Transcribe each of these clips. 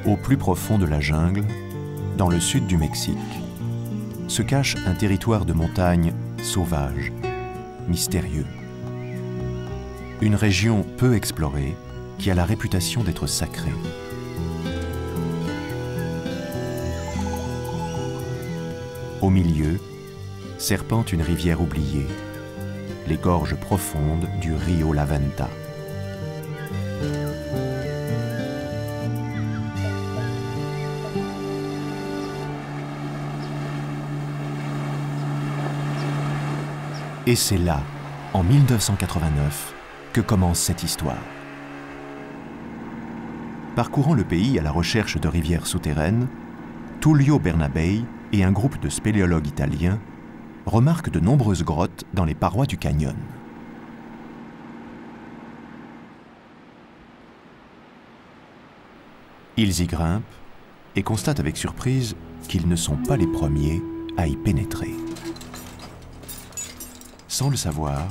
Au plus profond de la jungle, dans le sud du Mexique, se cache un territoire de montagne sauvage, mystérieux. Une région peu explorée qui a la réputation d'être sacrée. Au milieu, serpente une rivière oubliée, les gorges profondes du Rio La Venta. Et c'est là, en 1989, que commence cette histoire. Parcourant le pays à la recherche de rivières souterraines, Tullio Bernabei et un groupe de spéléologues italiens remarquent de nombreuses grottes dans les parois du canyon. Ils y grimpent et constatent avec surprise qu'ils ne sont pas les premiers à y pénétrer. Sans le savoir,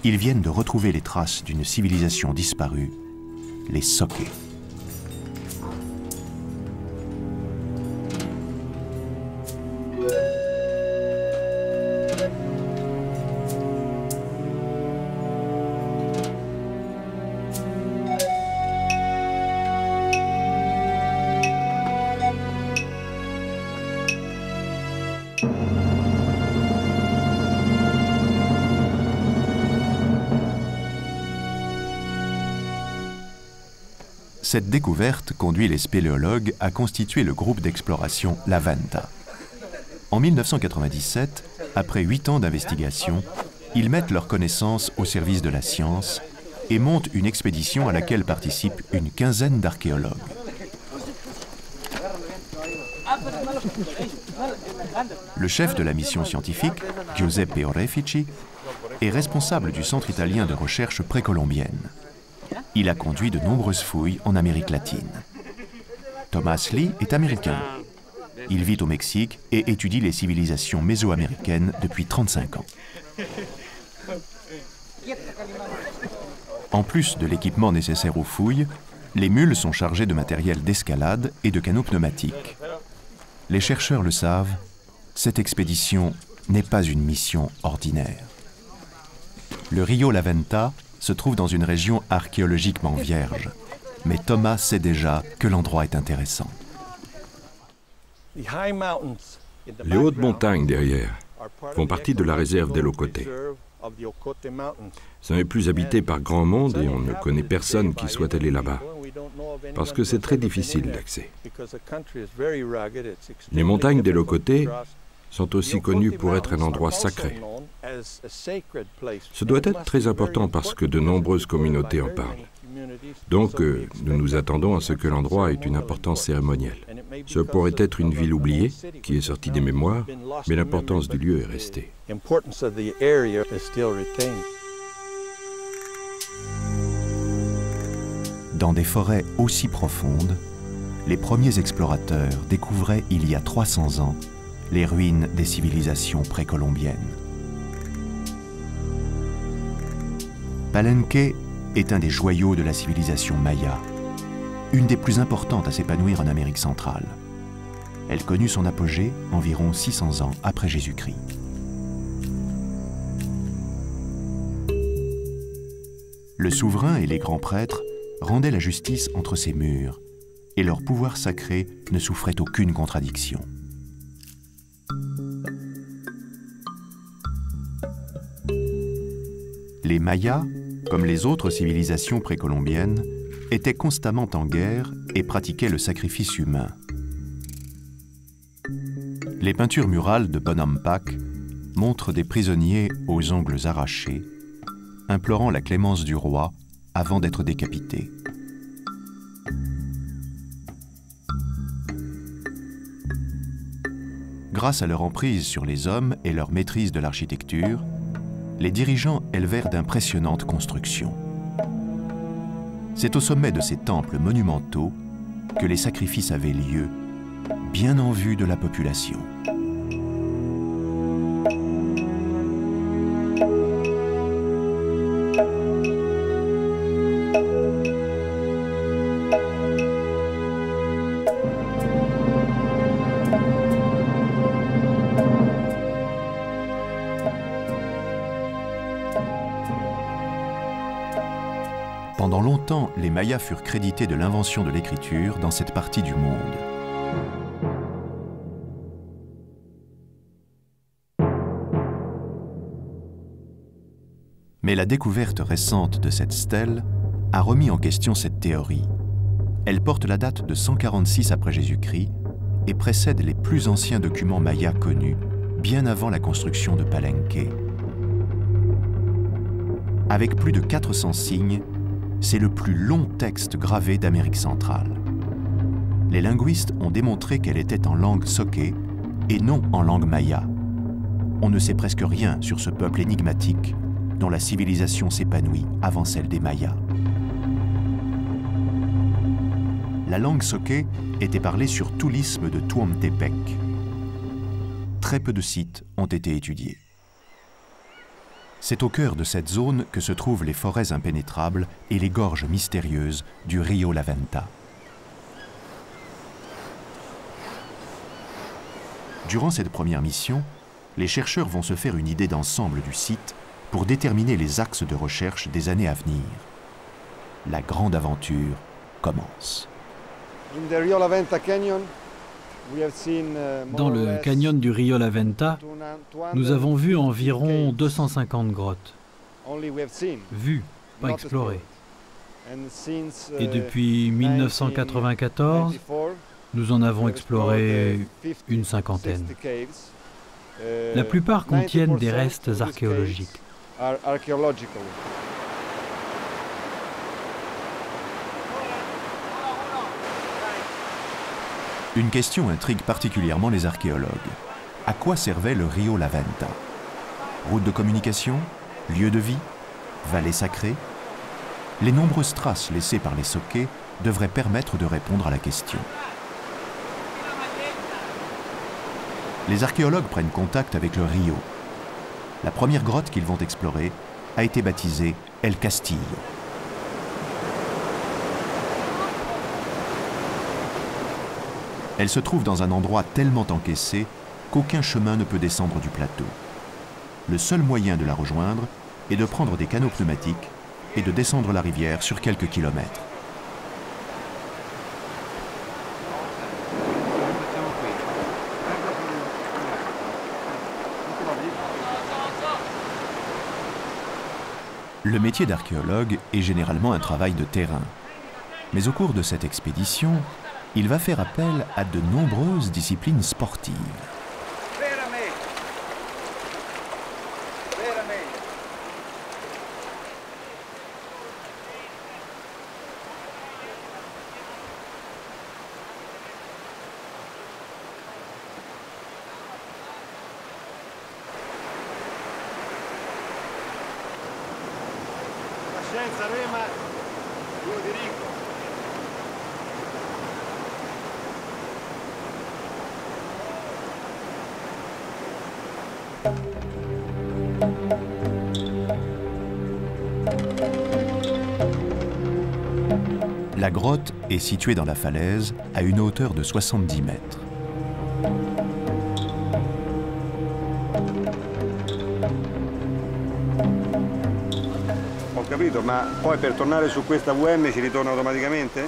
ils viennent de retrouver les traces d'une civilisation disparue, les Zoque. Cette découverte conduit les spéléologues à constituer le groupe d'exploration La Venta. En 1997, après 8 ans d'investigation, ils mettent leurs connaissances au service de la science et montent une expédition à laquelle participent une quinzaine d'archéologues. Le chef de la mission scientifique, Giuseppe Orefici, est responsable du Centre italien de recherche précolombienne. Il a conduit de nombreuses fouilles en Amérique latine. Thomas Lee est américain. Il vit au Mexique et étudie les civilisations mésoaméricaines depuis 35 ans. En plus de l'équipement nécessaire aux fouilles, les mules sont chargées de matériel d'escalade et de canaux pneumatiques. Les chercheurs le savent, cette expédition n'est pas une mission ordinaire. Le Rio La Venta se trouve dans une région archéologiquement vierge, mais Thomas sait déjà que l'endroit est intéressant. Les hautes montagnes derrière font partie de la réserve des Locoté. Ça n'est plus habité par grand monde et on ne connaît personne qui soit allé là-bas, parce que c'est très difficile d'accès. Les montagnes des Locoté sont aussi connues pour être un endroit sacré. Ce doit être très important parce que de nombreuses communautés en parlent. Donc, nous nous attendons à ce que l'endroit ait une importance cérémonielle. Ce pourrait être une ville oubliée, qui est sortie des mémoires, mais l'importance du lieu est restée. Dans des forêts aussi profondes, les premiers explorateurs découvraient il y a 300 ans les ruines des civilisations précolombiennes. Palenque est un des joyaux de la civilisation maya, une des plus importantes à s'épanouir en Amérique centrale. Elle connut son apogée environ 600 ans après Jésus-Christ. Le souverain et les grands prêtres rendaient la justice entre ces murs, et leur pouvoir sacré ne souffrait aucune contradiction. Les Mayas, comme les autres civilisations précolombiennes, étaient constamment en guerre et pratiquaient le sacrifice humain. Les peintures murales de Bonampak montrent des prisonniers aux ongles arrachés, implorant la clémence du roi avant d'être décapités. Grâce à leur emprise sur les hommes et leur maîtrise de l'architecture, les dirigeants élevèrent d'impressionnantes constructions. C'est au sommet de ces temples monumentaux que les sacrifices avaient lieu, bien en vue de la population. Pendant longtemps, les Mayas furent crédités de l'invention de l'écriture dans cette partie du monde. Mais la découverte récente de cette stèle a remis en question cette théorie. Elle porte la date de 146 après Jésus-Christ et précède les plus anciens documents mayas connus, bien avant la construction de Palenque. Avec plus de 400 signes, c'est le plus long texte gravé d'Amérique centrale. Les linguistes ont démontré qu'elle était en langue soké et non en langue maya. On ne sait presque rien sur ce peuple énigmatique dont la civilisation s'épanouit avant celle des Mayas. La langue soké était parlée sur tout l'isthme de Tuomtepec. Très peu de sites ont été étudiés. C'est au cœur de cette zone que se trouvent les forêts impénétrables et les gorges mystérieuses du Rio La Venta. Durant cette première mission, les chercheurs vont se faire une idée d'ensemble du site pour déterminer les axes de recherche des années à venir. La grande aventure commence. Dans le canyon du Rio La Venta, nous avons vu environ 250 grottes. Vues, pas explorées. Et depuis 1994, nous en avons exploré une cinquantaine. La plupart contiennent des restes archéologiques. Une question intrigue particulièrement les archéologues. À quoi servait le Rio La Venta? Route de communication? Lieu de vie? Vallée sacrée? Les nombreuses traces laissées par les Sokés devraient permettre de répondre à la question. Les archéologues prennent contact avec le Rio. La première grotte qu'ils vont explorer a été baptisée El Castillo. Elle se trouve dans un endroit tellement encaissé qu'aucun chemin ne peut descendre du plateau. Le seul moyen de la rejoindre est de prendre des canots pneumatiques et de descendre la rivière sur quelques kilomètres. Le métier d'archéologue est généralement un travail de terrain. Mais au cours de cette expédition, il va faire appel à de nombreuses disciplines sportives. La grotte est située dans la falaise à une hauteur de 70 mètres. Ho capito, ma poi per tornare su questa VM si ritorna automaticamente?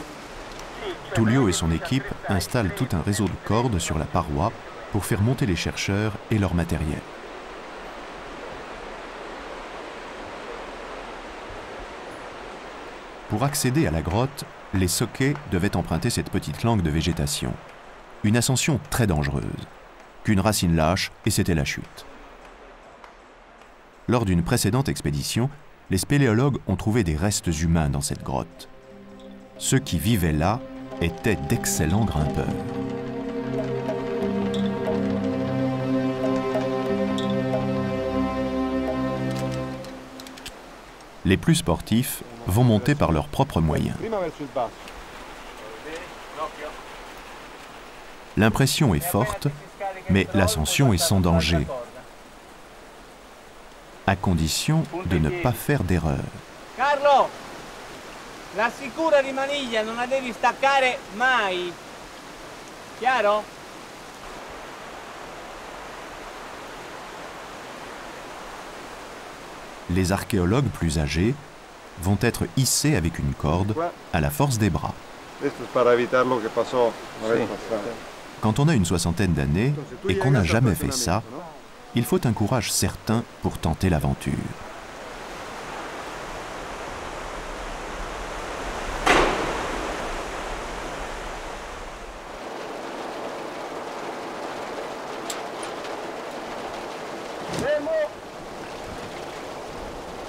Tullio et son équipe installent tout un réseau de cordes sur la paroi pour faire monter les chercheurs et leur matériel. Pour accéder à la grotte, les Sokés devaient emprunter cette petite langue de végétation. Une ascension très dangereuse. Qu'une racine lâche et c'était la chute. Lors d'une précédente expédition, les spéléologues ont trouvé des restes humains dans cette grotte. Ceux qui vivaient là étaient d'excellents grimpeurs. Les plus sportifs vont monter par leurs propres moyens. L'impression est forte, mais l'ascension est sans danger, à condition de ne pas faire d'erreur. Carlo, la sicura di maniglia non la devi staccare mai. Chiaro? Les archéologues plus âgés vont être hissés avec une corde à la force des bras. Quand on a une soixantaine d'années et qu'on n'a jamais fait ça, il faut un courage certain pour tenter l'aventure.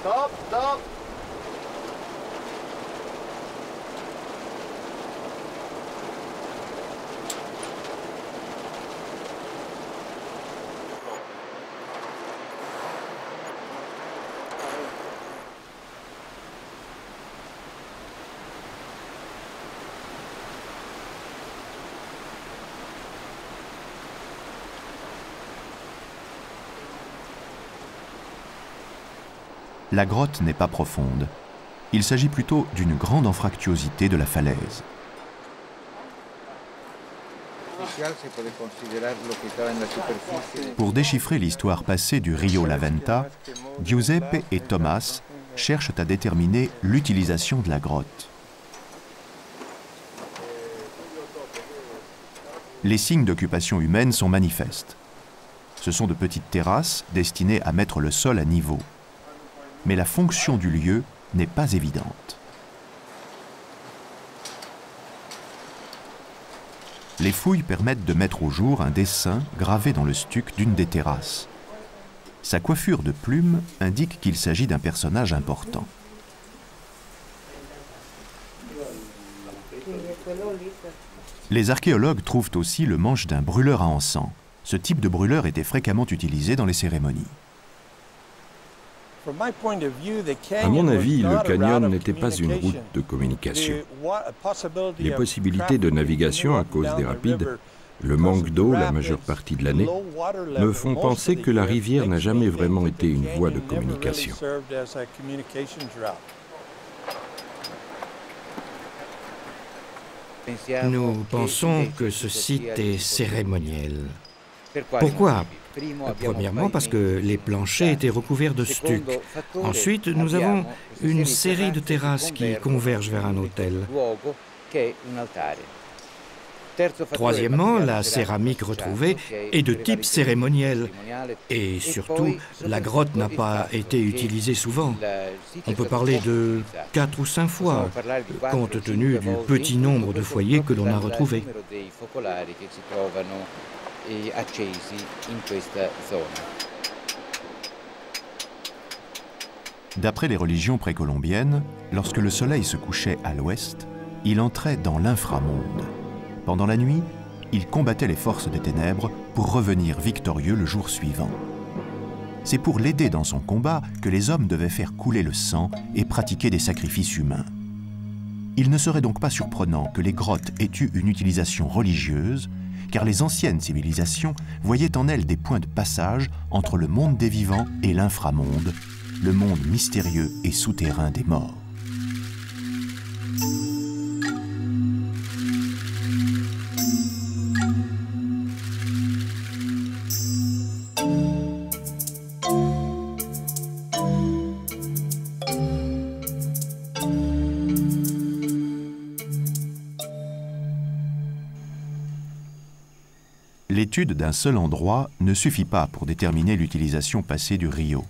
Stop, stop. La grotte n'est pas profonde. Il s'agit plutôt d'une grande anfractuosité de la falaise. Pour déchiffrer l'histoire passée du Rio La Venta, Giuseppe et Thomas cherchent à déterminer l'utilisation de la grotte. Les signes d'occupation humaine sont manifestes. Ce sont de petites terrasses destinées à mettre le sol à niveau. Mais la fonction du lieu n'est pas évidente. Les fouilles permettent de mettre au jour un dessin gravé dans le stuc d'une des terrasses. Sa coiffure de plumes indique qu'il s'agit d'un personnage important. Les archéologues trouvent aussi le manche d'un brûleur à encens. Ce type de brûleur était fréquemment utilisé dans les cérémonies. À mon avis, le canyon n'était pas une route de communication. Les possibilités de navigation à cause des rapides, le manque d'eau la majeure partie de l'année, me font penser que la rivière n'a jamais vraiment été une voie de communication. Nous pensons que ce site est cérémoniel. Pourquoi ? Premièrement, parce que les planchers étaient recouverts de stuc. Ensuite, nous avons une série de terrasses qui convergent vers un autel. Troisièmement, la céramique retrouvée est de type cérémoniel. Et surtout, la grotte n'a pas été utilisée souvent. On peut parler de 4 ou 5 fois, compte tenu du petit nombre de foyers que l'on a retrouvés. D'après les religions précolombiennes, lorsque le soleil se couchait à l'ouest, il entrait dans l'inframonde. Pendant la nuit, il combattait les forces des ténèbres pour revenir victorieux le jour suivant. C'est pour l'aider dans son combat que les hommes devaient faire couler le sang et pratiquer des sacrifices humains. Il ne serait donc pas surprenant que les grottes aient eu une utilisation religieuse, car les anciennes civilisations voyaient en elles des points de passage entre le monde des vivants et l'inframonde, le monde mystérieux et souterrain des morts. L'étude d'un seul endroit ne suffit pas pour déterminer l'utilisation passée du Rio.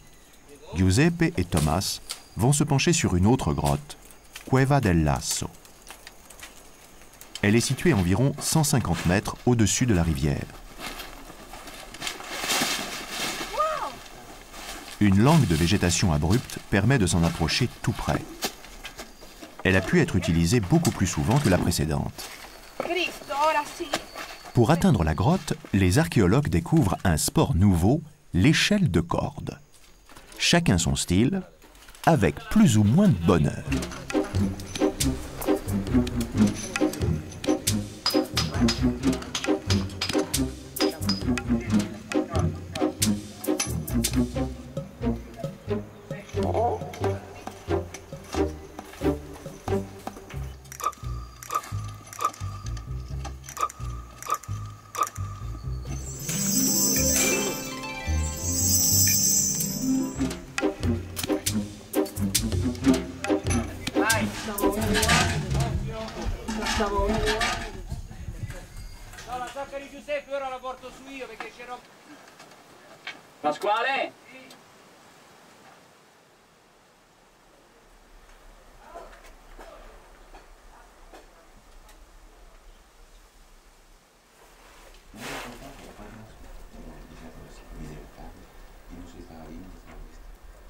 Giuseppe et Thomas vont se pencher sur une autre grotte, Cueva del Lasso. Elle est située environ 150 mètres au-dessus de la rivière. Une langue de végétation abrupte permet de s'en approcher tout près. Elle a pu être utilisée beaucoup plus souvent que la précédente. Pour atteindre la grotte, les archéologues découvrent un sport nouveau, l'échelle de corde. Chacun son style, avec plus ou moins de bonheur. No, la sacca di Giuseppe ora la porto su io perché c'ero... Pasquale?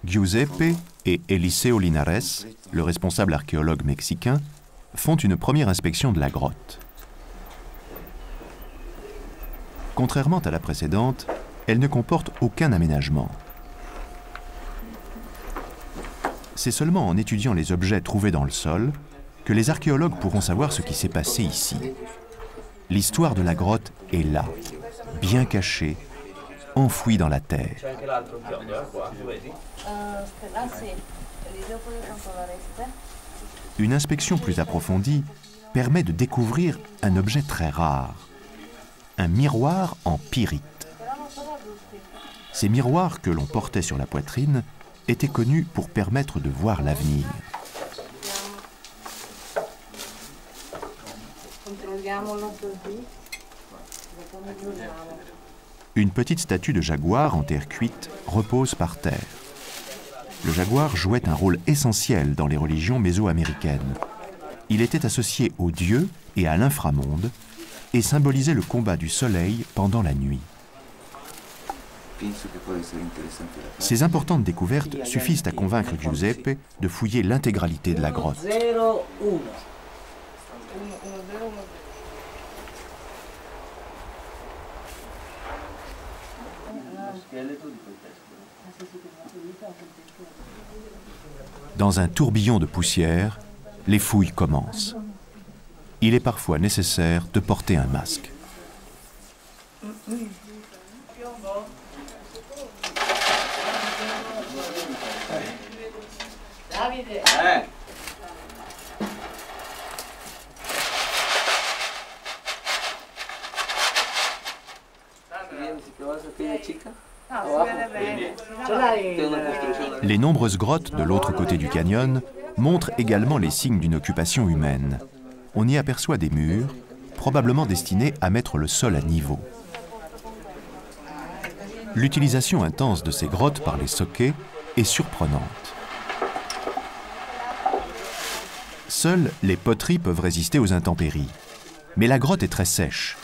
Giuseppe et Eliseo Linares, le responsable archéologue mexicain, font une première inspection de la grotte. Contrairement à la précédente, elle ne comporte aucun aménagement. C'est seulement en étudiant les objets trouvés dans le sol que les archéologues pourront savoir ce qui s'est passé ici. L'histoire de la grotte est là, bien cachée, enfouie dans la terre. Une inspection plus approfondie permet de découvrir un objet très rare, un miroir en pyrite. Ces miroirs que l'on portait sur la poitrine étaient connus pour permettre de voir l'avenir. Une petite statue de jaguar en terre cuite repose par terre. Le jaguar jouait un rôle essentiel dans les religions mésoaméricaines. Il était associé aux dieux et à l'inframonde et symbolisait le combat du soleil pendant la nuit. Ces importantes découvertes suffisent à convaincre Giuseppe de fouiller l'intégralité de la grotte. Dans un tourbillon de poussière, les fouilles commencent. Il est parfois nécessaire de porter un masque. Les nombreuses grottes de l'autre côté du canyon montrent également les signes d'une occupation humaine. On y aperçoit des murs, probablement destinés à mettre le sol à niveau. L'utilisation intense de ces grottes par les Sokés est surprenante. Seules les poteries peuvent résister aux intempéries. Mais la grotte est très sèche.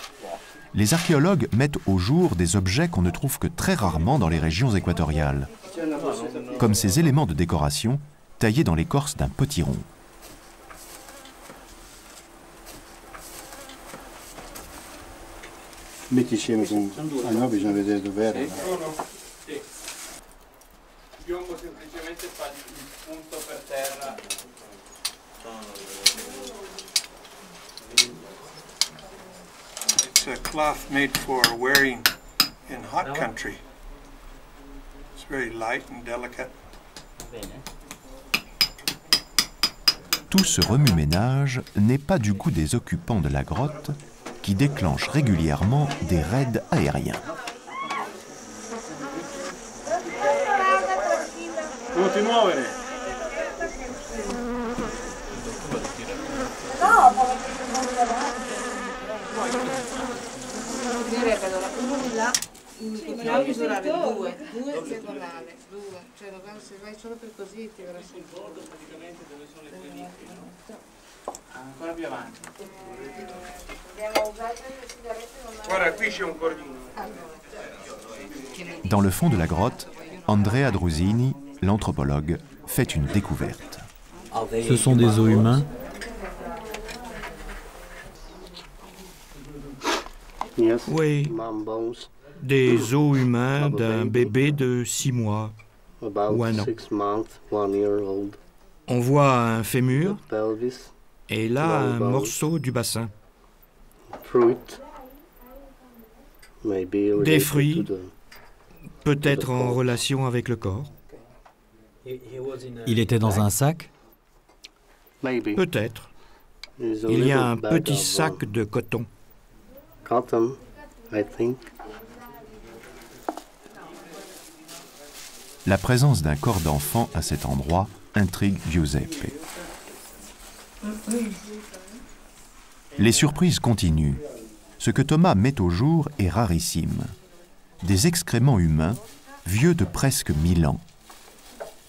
Les archéologues mettent au jour des objets qu'on ne trouve que très rarement dans les régions équatoriales, comme ces éléments de décoration taillés dans l'écorce d'un potiron. Metti insieme con... Ah no, bisogna vedere dov'era. Piombo semplicemente fa il punto per terra. It's a cloth made for wearing in hot country. It's very light and delicate. Tout ce remue-ménage n'est pas du goût des occupants de la grotte qui déclenchent régulièrement des raids aériens. Dobbiamo misurare due diagonale, due, cioè se vai solo per così ti verrà Ricordo praticamente dove sono le tue nicchie, no? Ancora più avanti. Dobbiamo usare le sigarette. Guarda, qui c'è un cordino. Dans le fond de la grotte, Andrea Drusini, l'anthropologue, fait une découverte. Ce sont des os humains. Oui, des os humains d'un bébé de 6 mois. ou un an. On voit un fémur et là un morceau du bassin. Des fruits, peut-être en relation avec le corps. Il était dans un sac? Peut-être. Il y a un petit sac de coton. La présence d'un corps d'enfant à cet endroit intrigue Giuseppe. Les surprises continuent. Ce que Thomas met au jour est rarissime. Des excréments humains, vieux de presque 1000 ans.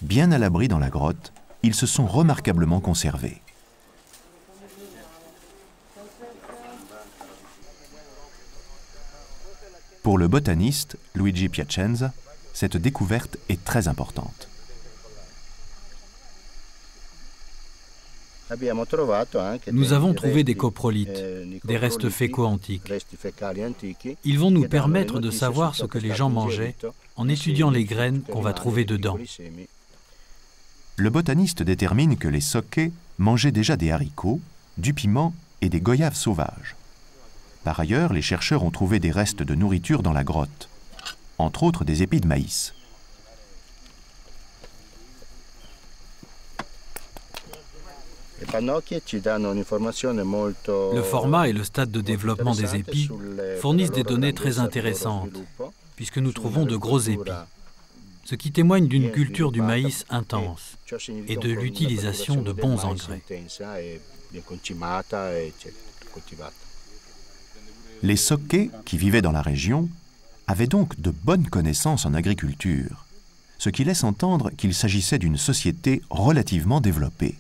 Bien à l'abri dans la grotte, ils se sont remarquablement conservés. Pour le botaniste Luigi Piacenza, cette découverte est très importante. Nous avons trouvé des coprolites, des restes fécaux antiques. Ils vont nous permettre de savoir ce que les gens mangeaient en étudiant les graines qu'on va trouver dedans. Le botaniste détermine que les Socchè mangeaient déjà des haricots, du piment et des goyaves sauvages. Par ailleurs, les chercheurs ont trouvé des restes de nourriture dans la grotte, entre autres des épis de maïs. Le format et le stade de développement des épis fournissent des données très intéressantes, puisque nous trouvons de gros épis, ce qui témoigne d'une culture du maïs intense et de l'utilisation de bons engrais. Les Socchè, qui vivaient dans la région, avaient donc de bonnes connaissances en agriculture, ce qui laisse entendre qu'il s'agissait d'une société relativement développée.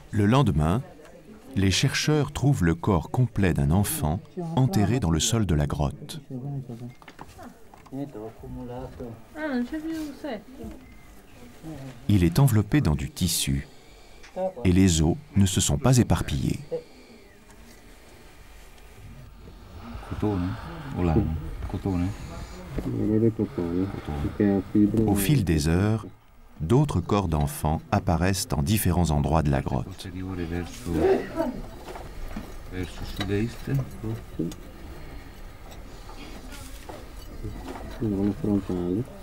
Le lendemain, les chercheurs trouvent le corps complet d'un enfant enterré dans le sol de la grotte. Il est enveloppé dans du tissu et les os ne se sont pas éparpillés. Au fil des heures, d'autres corps d'enfants apparaissent en différents endroits de la grotte.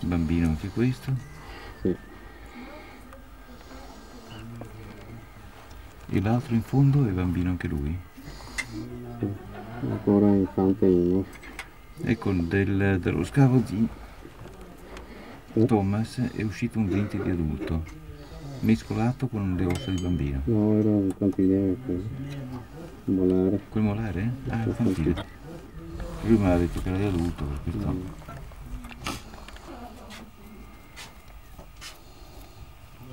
Bambino anche questo. E l'altro in fondo è bambino anche lui. Ecco, dello scavo di Thomas è uscito un dente di adulto, mescolato con le ossa di bambino. No, era un cantigliere, un molare. Quel molare? Ah, infantile. Lui me l'ha detto che era di adulto, questo.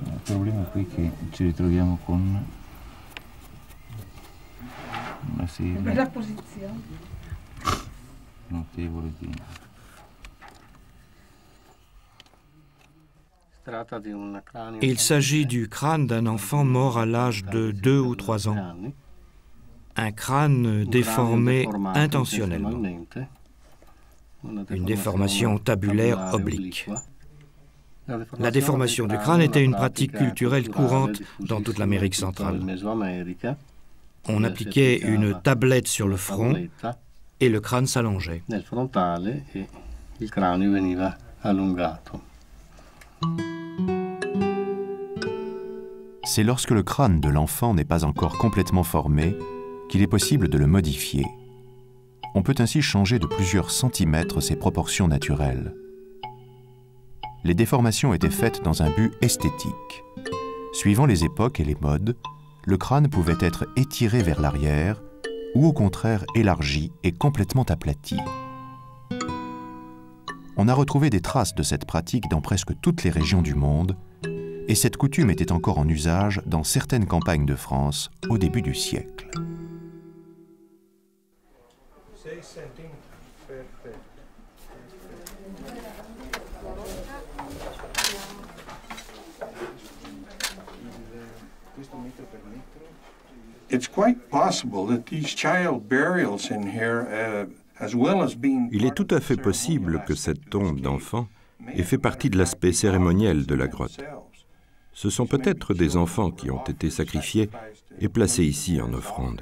Il problema qui è che ci ritroviamo con una serie bella posizione notevole di... Il s'agit du crâne d'un enfant mort à l'âge de 2 ou 3 ans. Un crâne déformé intentionnellement. Une déformation tabulaire oblique. La déformation du crâne était une pratique culturelle courante dans toute l'Amérique centrale. On appliquait une tablette sur le front et le crâne s'allongeait. C'est lorsque le crâne de l'enfant n'est pas encore complètement formé qu'il est possible de le modifier. On peut ainsi changer de plusieurs centimètres ses proportions naturelles. Les déformations étaient faites dans un but esthétique. Suivant les époques et les modes, le crâne pouvait être étiré vers l'arrière ou au contraire élargi et complètement aplati. on a retrouvé des traces de cette pratique dans presque toutes les régions du monde, et cette coutume était encore en usage dans certaines campagnes de France au début du siècle. It's quite possible that these child burials in here, as well as being... Il est tout à fait possible que cette tombe d'enfant ait fait partie de l'aspect cérémoniel de la grotte. Ce sont peut-être des enfants qui ont été sacrifiés et placés ici en offrande.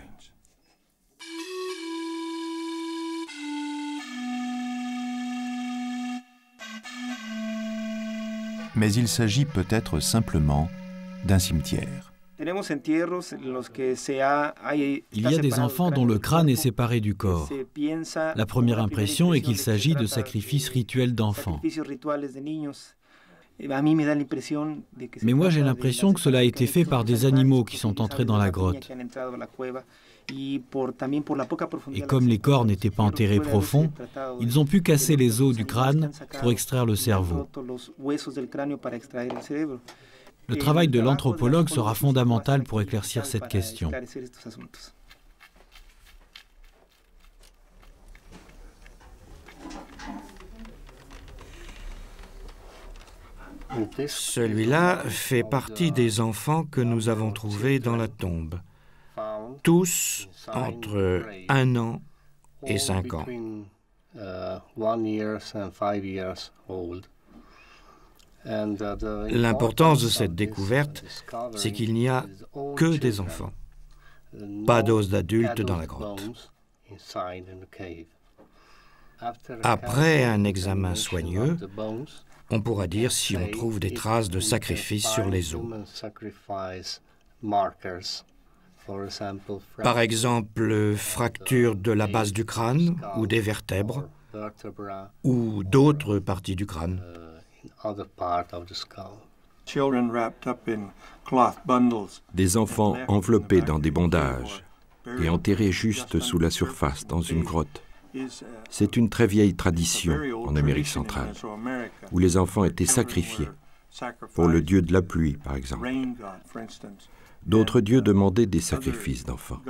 Mais il s'agit peut-être simplement d'un cimetière. Il y a des enfants dont le crâne est séparé du corps. La première impression est qu'il s'agit de sacrifices rituels d'enfants. Mais moi j'ai l'impression que cela a été fait par des animaux qui sont entrés dans la grotte. Et comme les corps n'étaient pas enterrés profond, ils ont pu casser les os du crâne pour extraire le cerveau. Le travail de l'anthropologue sera fondamental pour éclaircir cette question. Celui-là fait partie des enfants que nous avons trouvés dans la tombe. Tous entre 1 an et 5 ans. L'importance de cette découverte, c'est qu'il n'y a que des enfants, pas d'os d'adultes dans la grotte. Après un examen soigneux, on pourra dire si on trouve des traces de sacrifice sur les os. Par exemple, fracture de la base du crâne ou des vertèbres ou d'autres parties du crâne. Des enfants enveloppés dans des bandages et enterrés juste sous la surface dans une grotte. C'est une très vieille tradition en Amérique centrale, où les enfants étaient sacrifiés, pour le dieu de la pluie par exemple. D'autres dieux demandaient des sacrifices d'enfants.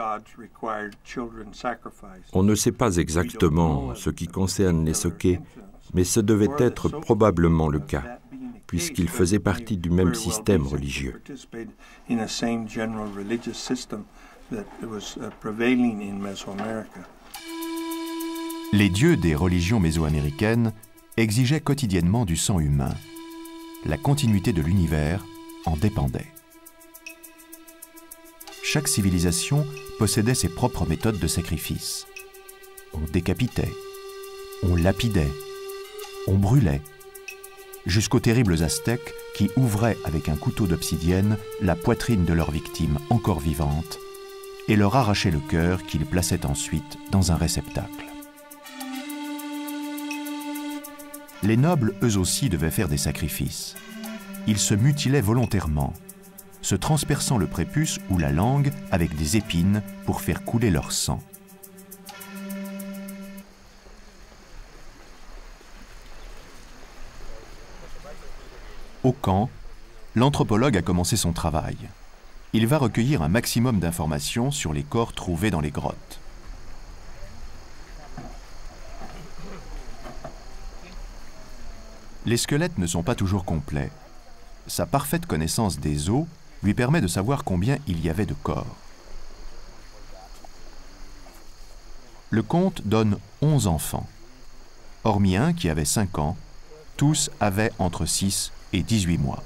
On ne sait pas exactement ce qui concerne les Sokés, mais ce devait être probablement le cas, puisqu'ils faisaient partie du même système religieux. Les dieux des religions mésoaméricaines exigeaient quotidiennement du sang humain. La continuité de l'univers en dépendait. Chaque civilisation possédait ses propres méthodes de sacrifice. On décapitait, on lapidait, on brûlait, jusqu'aux terribles Aztèques qui ouvraient avec un couteau d'obsidienne la poitrine de leur victime encore vivante et leur arrachaient le cœur qu'ils plaçaient ensuite dans un réceptacle. Les nobles, eux aussi, devaient faire des sacrifices. Ils se mutilaient volontairement, se transperçant le prépuce ou la langue avec des épines pour faire couler leur sang. Au camp, l'anthropologue a commencé son travail. Il va recueillir un maximum d'informations sur les corps trouvés dans les grottes. Les squelettes ne sont pas toujours complets. Sa parfaite connaissance des os lui permet de savoir combien il y avait de corps. Le compte donne 11 enfants. Hormis un qui avait 5 ans, tous avaient entre 6 et 18 mois.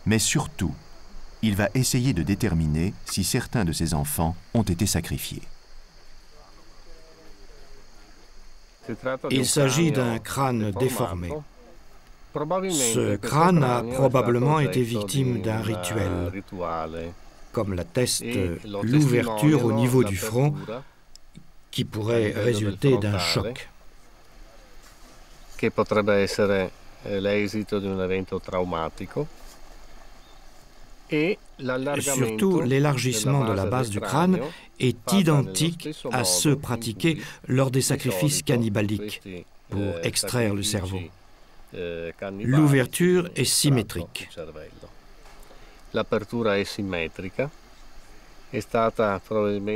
Mais surtout, il va essayer de déterminer si certains de ses enfants ont été sacrifiés. Il s'agit d'un crâne déformé. Ce crâne a probablement été victime d'un rituel, comme l'atteste l'ouverture au niveau du front, qui pourrait résulter d'un choc. Surtout, l'élargissement de la base du crâne est identique à ceux pratiqués lors des sacrifices cannibaliques pour extraire le cerveau. L'ouverture est symétrique.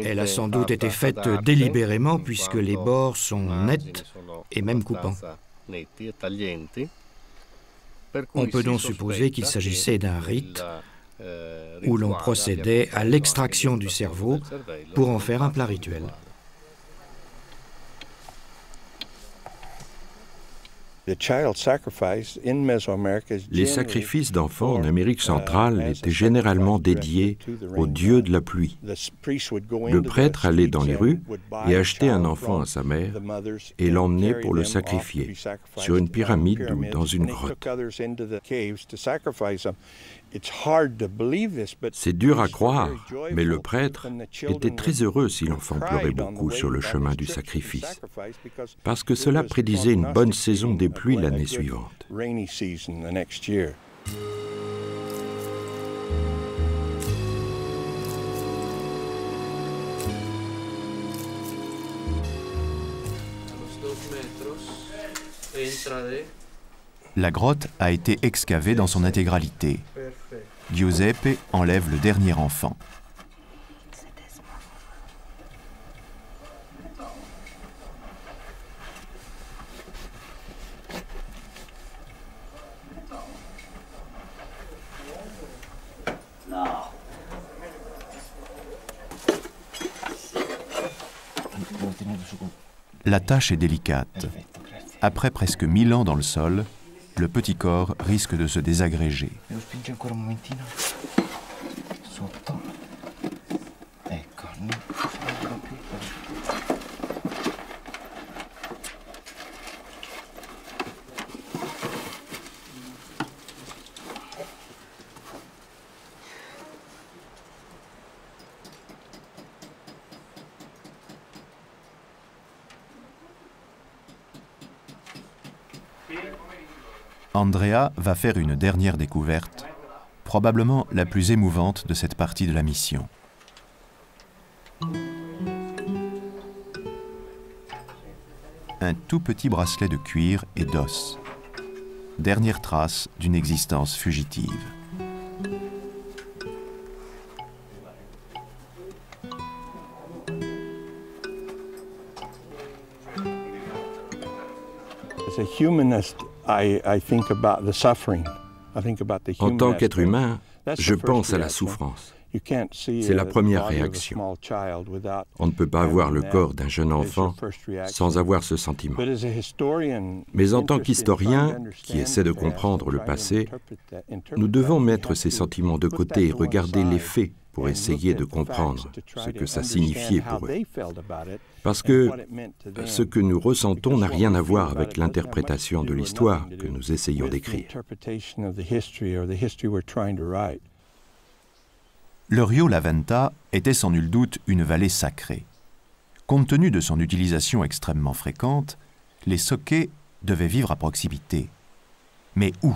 Elle a sans doute été faite délibérément puisque les bords sont nets et même coupants. On peut donc supposer qu'il s'agissait d'un rite où l'on procédait à l'extraction du cerveau pour en faire un plat rituel. Les sacrifices d'enfants en Amérique centrale étaient généralement dédiés au dieu de la pluie. Le prêtre allait dans les rues et achetait un enfant à sa mère et l'emmenait pour le sacrifier sur une pyramide ou dans une grotte. C'est dur à croire, mais le prêtre était très heureux si l'enfant pleurait beaucoup sur le chemin du sacrifice, parce que cela prédisait une bonne saison des pluies l'année suivante. La grotte a été excavée dans son intégralité. Giuseppe enlève le dernier enfant. La tâche est délicate. Après presque 1000 ans dans le sol, le petit corps risque de se désagréger. Andrea va faire une dernière découverte, probablement la plus émouvante de cette partie de la mission. Un tout petit bracelet de cuir et d'os. Dernière trace d'une existence fugitive. En tant qu'être humain, je pense à la souffrance. C'est la première réaction. On ne peut pas voir le corps d'un jeune enfant sans avoir ce sentiment. Mais en tant qu'historien qui essaie de comprendre le passé, nous devons mettre ces sentiments de côté et regarder les faits pour essayer de comprendre ce que ça signifiait pour eux. Parce que ce que nous ressentons n'a rien à voir avec l'interprétation de l'histoire que nous essayons d'écrire. Le Rio La Venta était sans nul doute une vallée sacrée. Compte tenu de son utilisation extrêmement fréquente, les Socché devaient vivre à proximité. Mais où ?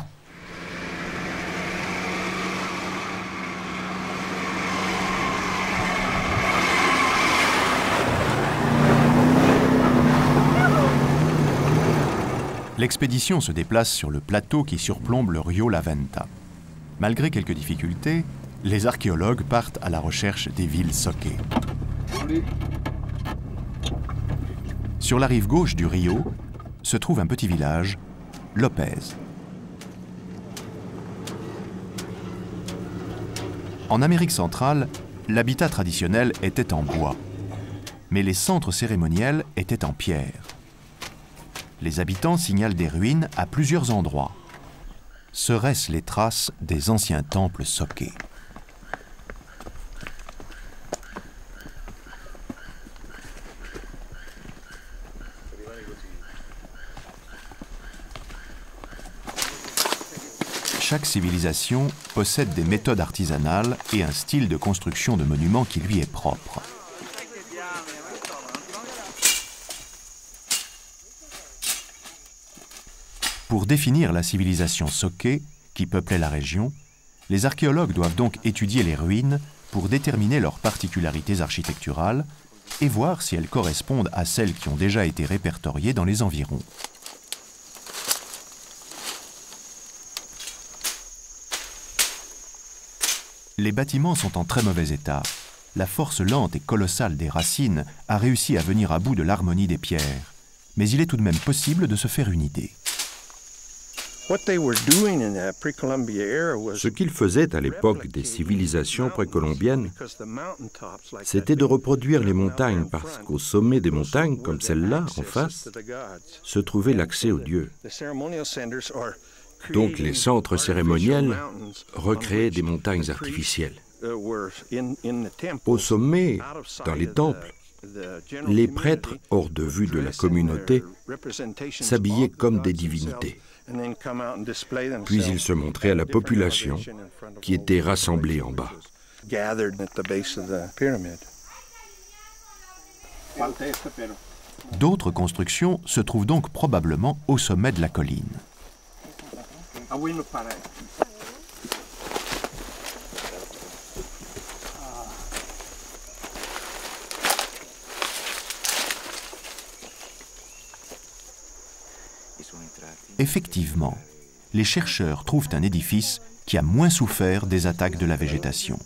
L'expédition se déplace sur le plateau qui surplombe le Rio La Venta. Malgré quelques difficultés, les archéologues partent à la recherche des villes Socché. Sur la rive gauche du Rio se trouve un petit village, Lopez. En Amérique centrale, l'habitat traditionnel était en bois, mais les centres cérémoniels étaient en pierre. Les habitants signalent des ruines à plusieurs endroits. Seraient-ce les traces des anciens temples Socché ? Chaque civilisation possède des méthodes artisanales et un style de construction de monuments qui lui est propre. Pour définir la civilisation Socché qui peuplait la région, Les archéologues doivent donc étudier les ruines pour déterminer leurs particularités architecturales et voir si elles correspondent à celles qui ont déjà été répertoriées dans les environs. Les bâtiments sont en très mauvais état. La force lente et colossale des racines a réussi à venir à bout de l'harmonie des pierres. Mais il est tout de même possible de se faire une idée. Ce qu'ils faisaient à l'époque des civilisations précolombiennes, c'était de reproduire les montagnes parce qu'au sommet des montagnes, comme celle-là, en face, se trouvait l'accès aux dieux. Donc les centres cérémoniels recréaient des montagnes artificielles. Au sommet, dans les temples, les prêtres, hors de vue de la communauté, s'habillaient comme des divinités. Puis ils se montraient à la population qui était rassemblée en bas. D'autres constructions se trouvent donc probablement au sommet de la colline. Effectivement, les chercheurs trouvent un édifice qui a moins souffert des attaques de la végétation.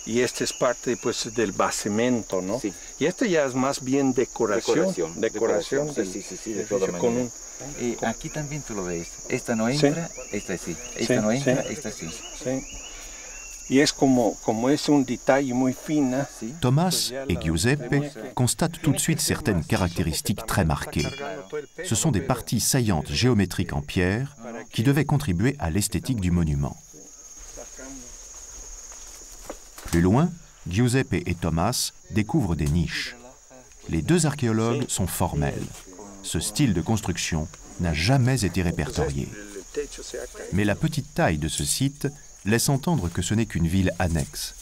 Y este es parte pues, del basamento, ¿no? Sí. Y este ya es más bien decoración. Decoración del edificio con un... Y aquí también tú lo ves. Esta no entra, sí. Esta sí. Esta sí, no entra, sí. Esta sí. Sí. Y es como es un detalle muy fina. Thomas et Giuseppe constatent tout de suite certaines caractéristiques très marquées. Ce sont des parties saillantes géométriques en pierre qui devaient contribuer à l'esthétique du monument. Plus loin, Giuseppe et Thomas découvrent des niches. Les deux archéologues sont formels. Ce style de construction n'a jamais été répertorié. Mais la petite taille de ce site laisse entendre que ce n'est qu'une ville annexe.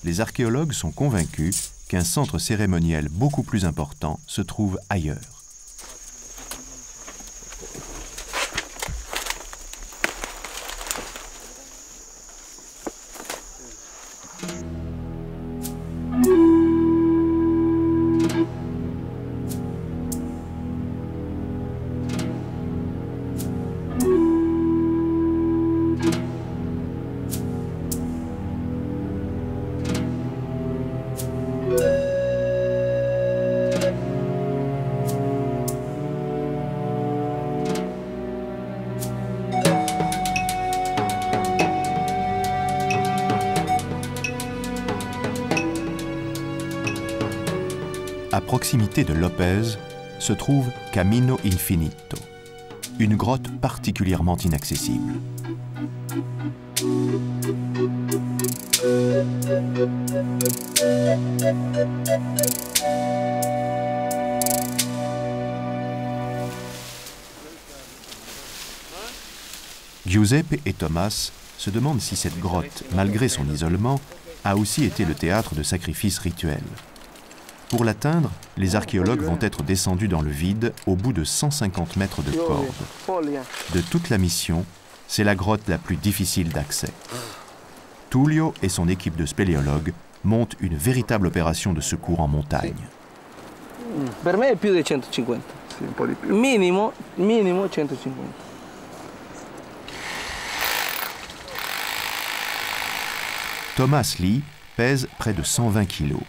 Les archéologues sont convaincus qu'un centre cérémoniel beaucoup plus important se trouve ailleurs. À proximité de Lopez se trouve Camino Infinito, une grotte particulièrement inaccessible. Giuseppe et Thomas se demandent si cette grotte, malgré son isolement, a aussi été le théâtre de sacrifices rituels. Pour l'atteindre, les archéologues vont être descendus dans le vide au bout de 150 mètres de corde. De toute la mission, c'est la grotte la plus difficile d'accès. Tullio et son équipe de spéléologues montent une véritable opération de secours en montagne. Per me è più di 150. Sì, un po' di più. Minimo 150. Thomas Lee pèse près de 120 kilos.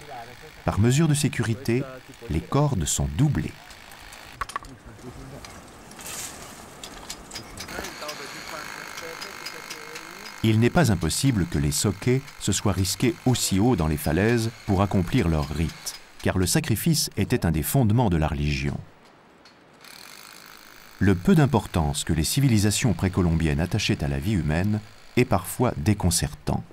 Par mesure de sécurité, les cordes sont doublées. Il n'est pas impossible que les Sokés se soient risqués aussi haut dans les falaises pour accomplir leur rite, car le sacrifice était un des fondements de la religion. Le peu d'importance que les civilisations précolombiennes attachaient à la vie humaine est parfois déconcertant.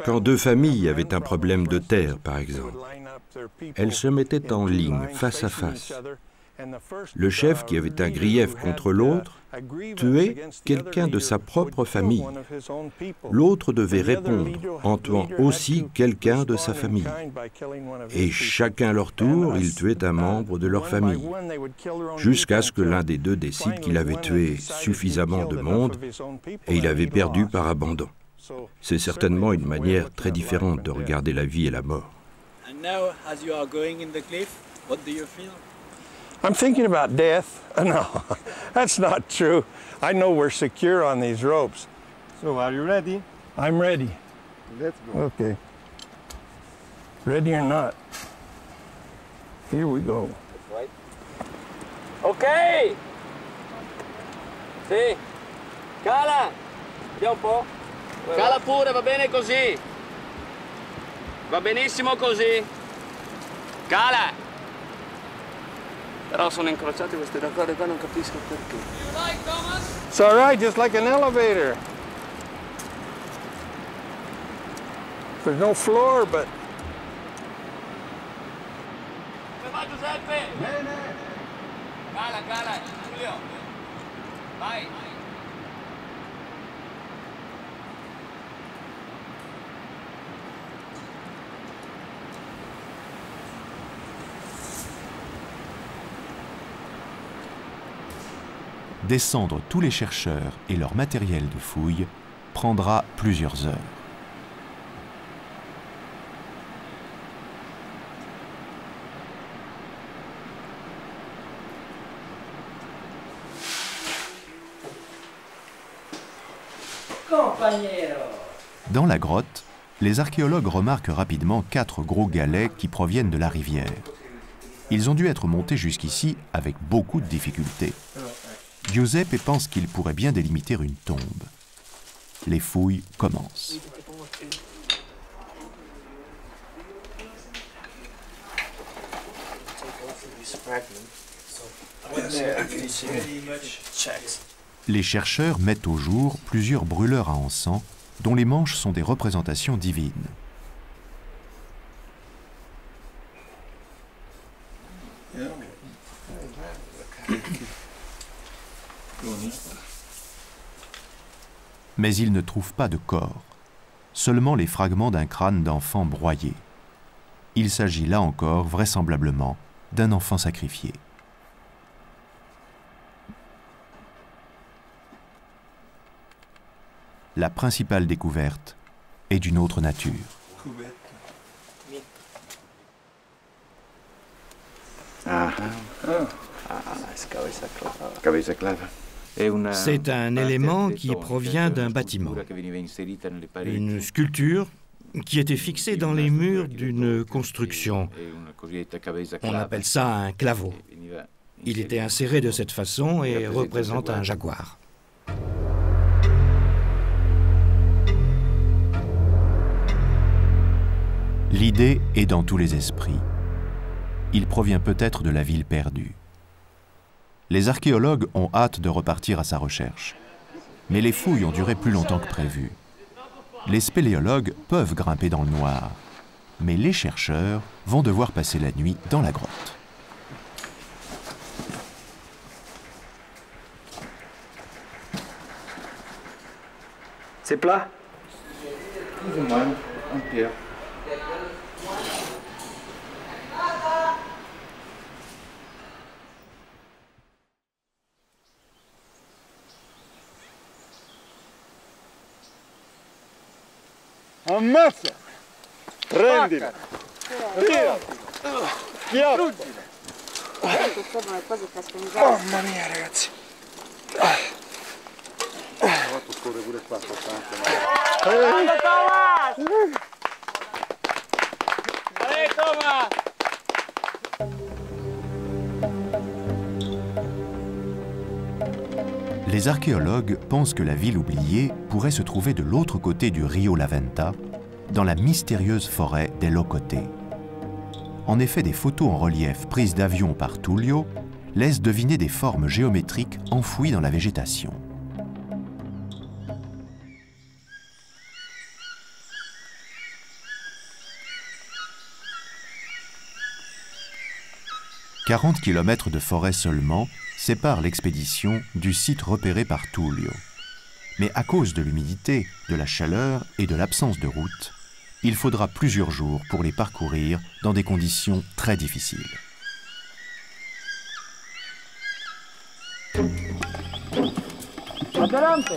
Quand deux familles avaient un problème de terre, par exemple, elles se mettaient en ligne, face à face, Le chef, qui avait un grief contre l'autre, tuait quelqu'un de sa propre famille. L'autre devait répondre en tuant aussi quelqu'un de sa famille. Et chacun à leur tour, ils tuaient un membre de leur famille, jusqu'à ce que l'un des deux décide qu'il avait tué suffisamment de monde et il avait perdu par abandon. C'est certainement une manière très différente de regarder la vie et la mort. I'm thinking about death. No, that's not true. I know we're secure on these ropes. So, are you ready? I'm ready. Let's go. Okay. Ready or not? Here we go. Right. Ok! Sì. Cala! Vediamo un po'. Cala pure, va bene così. Va benissimo così. Cala! Però sono incrociate queste corde qua, non capisco perché. It's all right, just like an elevator. There's no floor, but... Come va Giuseppe? Bene! Cala, cala, Giulio. Vai. Descendre tous les chercheurs et leur matériel de fouille prendra plusieurs heures. Dans la grotte, les archéologues remarquent rapidement 4 gros galets qui proviennent de la rivière. Ils ont dû être montés jusqu'ici avec beaucoup de difficultés. Giuseppe pense qu'il pourrait bien délimiter une tombe. Les fouilles commencent. Les chercheurs mettent au jour plusieurs brûleurs à encens dont les manches sont des représentations divines. Mais ils ne trouvent pas de corps, seulement les fragments d'un crâne d'enfant broyé. Il s'agit là encore, vraisemblablement, d'un enfant sacrifié. La principale découverte est d'une autre nature. C'est un élément qui provient d'un bâtiment, une sculpture qui était fixée dans les murs d'une construction. On appelle ça un claveau. Il était inséré de cette façon et représente un jaguar. L'idée est dans tous les esprits. Il provient peut-être de la ville perdue. Les archéologues ont hâte de repartir à sa recherche. Mais les fouilles ont duré plus longtemps que prévu. Les spéléologues peuvent grimper dans le noir. Mais les chercheurs vont devoir passer la nuit dans la grotte. C'est plat? Plus ou moins, en pierre. Ammazza! Prendila! Via! Schiaffo! Mamma mia, ragazzi! Scorre pure qua, Allez, Thomas! Les archéologues pensent que la ville oubliée pourrait se trouver de l'autre côté du Rio Laventa, dans la mystérieuse forêt des Locoté. En effet, des photos en relief prises d'avion par Tullio laissent deviner des formes géométriques enfouies dans la végétation. 40 km de forêt seulement séparent l'expédition du site repéré par Tullio. Mais à cause de l'humidité, de la chaleur et de l'absence de route, il faudra plusieurs jours pour les parcourir dans des conditions très difficiles. Adelante.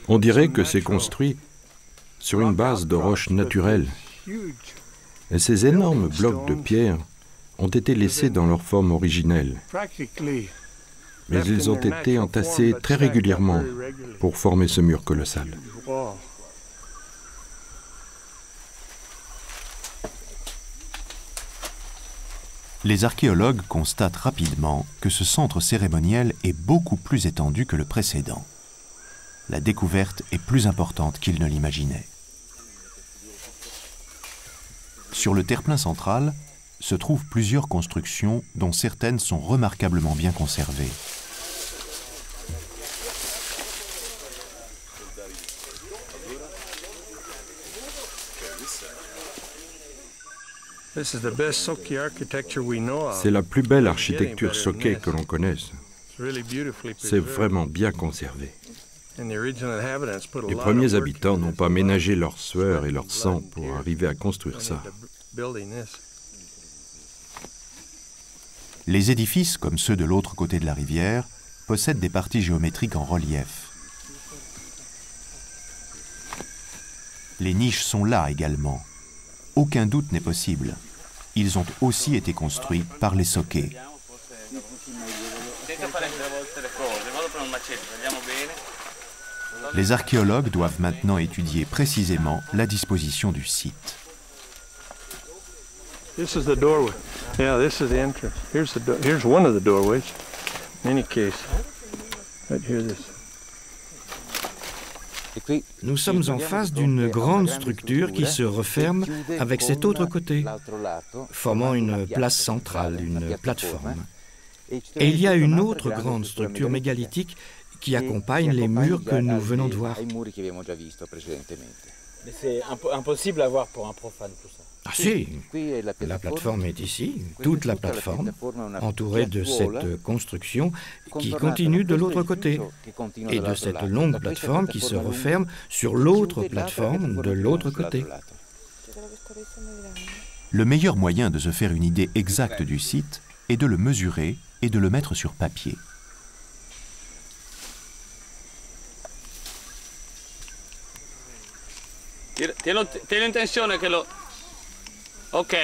On dirait que c'est construit sur une base de roches naturelles. Et ces énormes blocs de pierre ont été laissés dans leur forme originelle. Mais ils ont été entassés très régulièrement pour former ce mur colossal. Les archéologues constatent rapidement que ce centre cérémoniel est beaucoup plus étendu que le précédent. La découverte est plus importante qu'ils ne l'imaginaient. Sur le terre-plein central se trouvent plusieurs constructions dont certaines sont remarquablement bien conservées. C'est la plus belle architecture Sokey que l'on connaisse. C'est vraiment bien conservé. Les premiers habitants n'ont pas ménagé leur sueur et leur sang pour arriver à construire ça. Les édifices, comme ceux de l'autre côté de la rivière, possèdent des parties géométriques en relief. Les niches sont là également. Aucun doute n'est possible. Ils ont aussi été construits par les Sokey. Les archéologues doivent maintenant étudier précisément la disposition du site. This is the doorway. Yeah, this is the entrance. Here's one of the doorways. In any case, right here, this. Nous sommes en face d'une grande structure qui se referme avec cet autre côté, formant une place centrale, une plateforme. Et il y a une autre grande structure mégalithique qui accompagne les murs que nous venons de voir. Mais c'est impossible à voir pour un profane tout ça. Ah si, la plateforme est ici, toute la plateforme, entourée de cette construction qui continue de l'autre côté, et de cette longue plateforme qui se referme sur l'autre plateforme de l'autre côté. Le meilleur moyen de se faire une idée exacte du site est de le mesurer et de le mettre sur papier. Tieni intenzione che lo... Ok.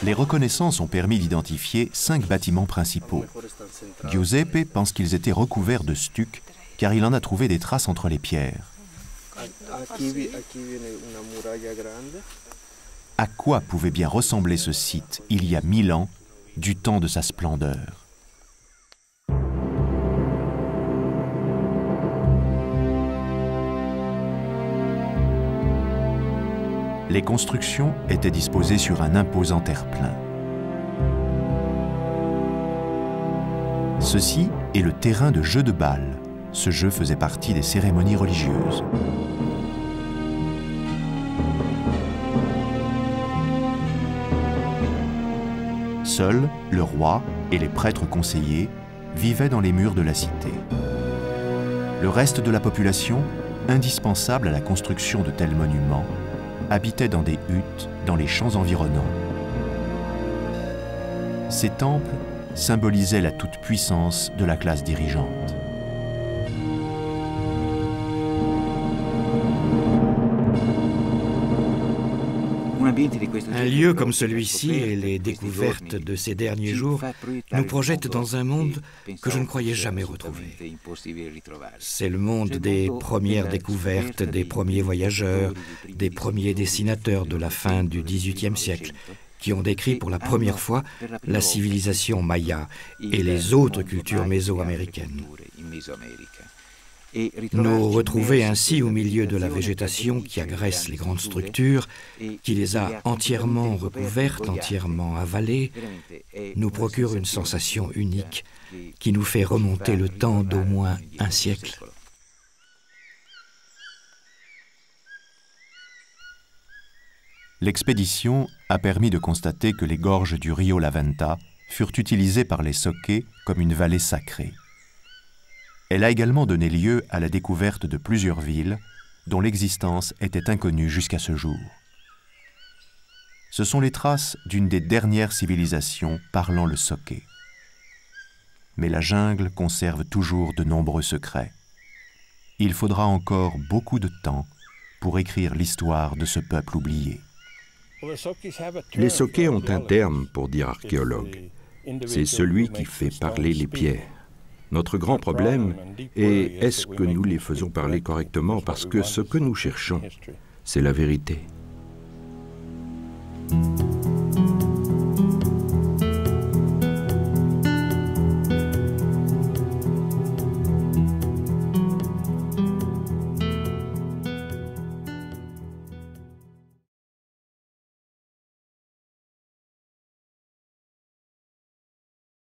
Les reconnaissances ont permis d'identifier 5 bâtiments principaux. Giuseppe pense qu'ils étaient recouverts de stuc, car il en a trouvé des traces entre les pierres. À quoi pouvait bien ressembler ce site il y a 1000 ans, du temps de sa splendeur? Les constructions étaient disposées sur un imposant terre-plein. Ceci est le terrain de jeu de balle. Ce jeu faisait partie des cérémonies religieuses. Seuls le roi et les prêtres conseillers vivaient dans les murs de la cité. Le reste de la population, indispensable à la construction de tels monuments, habitait dans des huttes dans les champs environnants. Ces temples symbolisaient la toute-puissance de la classe dirigeante. Un lieu comme celui-ci et les découvertes de ces derniers jours nous projettent dans un monde que je ne croyais jamais retrouver. C'est le monde des premières découvertes, des premiers voyageurs, des premiers dessinateurs de la fin du XVIIIe siècle, qui ont décrit pour la première fois la civilisation maya et les autres cultures mésoaméricaines. Nous retrouver ainsi au milieu de la végétation qui agresse les grandes structures, qui les a entièrement recouvertes, entièrement avalées, nous procure une sensation unique qui nous fait remonter le temps d'au moins un siècle. L'expédition a permis de constater que les gorges du Rio La Venta furent utilisées par les Zoqués comme une vallée sacrée. Elle a également donné lieu à la découverte de plusieurs villes dont l'existence était inconnue jusqu'à ce jour. Ce sont les traces d'une des dernières civilisations parlant le Zoqué. Mais la jungle conserve toujours de nombreux secrets. Il faudra encore beaucoup de temps pour écrire l'histoire de ce peuple oublié. Les Zoqués ont un terme pour dire archéologue. C'est celui qui fait parler les pierres. Notre grand problème est, est-ce que nous les faisons parler correctement, parce que ce que nous cherchons, c'est la vérité.